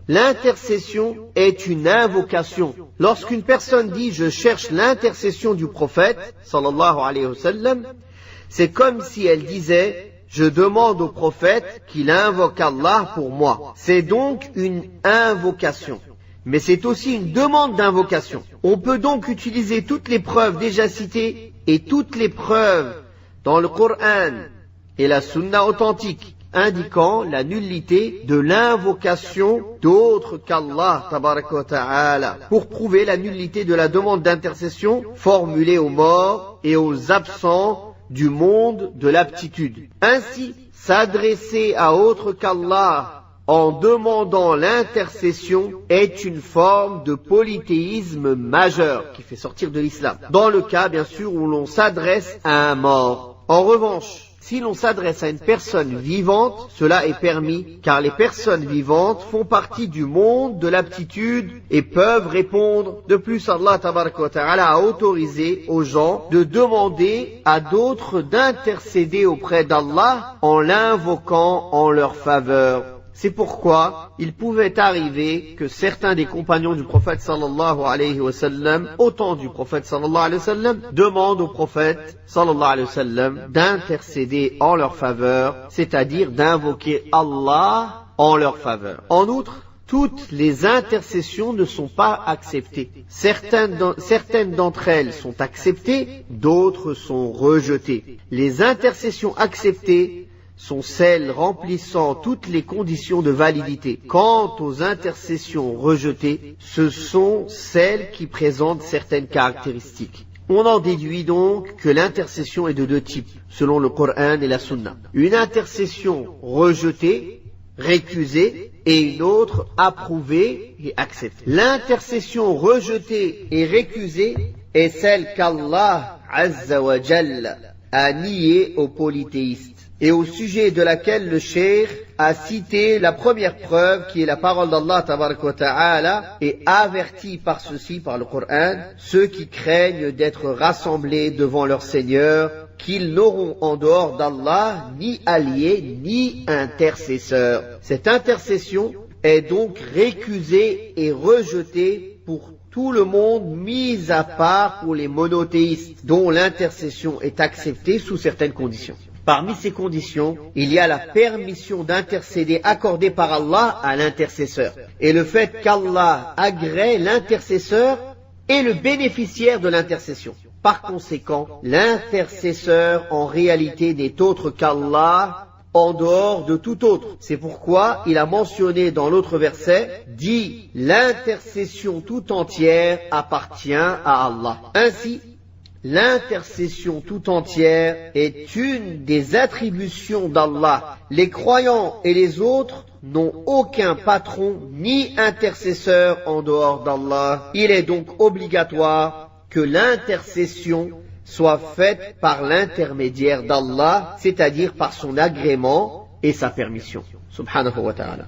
L'intercession est une invocation. Lorsqu'une personne dit « je cherche l'intercession du prophète » sallallahu alayhi wa sallam, c'est comme si elle disait « je demande au prophète qu'il invoque Allah pour moi ». C'est donc une invocation. Mais c'est aussi une demande d'invocation. On peut donc utiliser toutes les preuves déjà citées et toutes les preuves dans le Coran et la Sunna authentique indiquant la nullité de l'invocation d'autres qu'Allah tabaraka wa ta'ala pour prouver la nullité de la demande d'intercession formulée aux morts et aux absents du monde de l'aptitude. Ainsi, s'adresser à autre qu'Allah en demandant l'intercession est une forme de polythéisme majeur qui fait sortir de l'islam, dans le cas bien sûr où l'on s'adresse à un mort. En revanche, si l'on s'adresse à une personne vivante, cela est permis, car les personnes vivantes font partie du monde de l'aptitude et peuvent répondre. De plus, Allah tabaraka wa ta'ala a autorisé aux gens de demander à d'autres d'intercéder auprès d'Allah en l'invoquant en leur faveur. C'est pourquoi il pouvait arriver que certains des compagnons du prophète sallallahu alayhi wa sallam, au temps du prophète sallallahu alayhi wa sallam, demandent au prophète sallallahu alayhi wa sallam d'intercéder en leur faveur, c'est-à-dire d'invoquer Allah en leur faveur. En outre, toutes les intercessions ne sont pas acceptées. Certaines d'entre elles sont acceptées, d'autres sont rejetées. Les intercessions acceptées sont celles remplissant toutes les conditions de validité. Quant aux intercessions rejetées, ce sont celles qui présentent certaines caractéristiques. On en déduit donc que l'intercession est de deux types, selon le Coran et la Sunna. Une intercession rejetée, récusée, et une autre approuvée et acceptée. L'intercession rejetée et récusée est celle qu'Allah Azza wa Jalla a niée aux polythéistes, et au sujet de laquelle le cheikh a cité la première preuve qui est la parole d'Allah tabaraka wa ta'ala et avertit par ceci, par le Coran, ceux qui craignent d'être rassemblés devant leur Seigneur, qu'ils n'auront en dehors d'Allah ni alliés ni intercesseurs. Cette intercession est donc récusée et rejetée pour tout le monde, mis à part pour les monothéistes, dont l'intercession est acceptée sous certaines conditions. Parmi ces conditions, il y a la permission d'intercéder accordée par Allah à l'intercesseur, et le fait qu'Allah agrée l'intercesseur est le bénéficiaire de l'intercession. Par conséquent, l'intercesseur en réalité n'est autre qu'Allah en dehors de tout autre. C'est pourquoi il a mentionné dans l'autre verset, dit l'intercession tout entière appartient à Allah. Ainsi, l'intercession tout entière est une des attributions d'Allah. Les croyants et les autres n'ont aucun patron ni intercesseur en dehors d'Allah. Il est donc obligatoire que l'intercession soit faite par l'intermédiaire d'Allah, c'est-à-dire par son agrément et sa permission. Subhanahu wa ta'ala.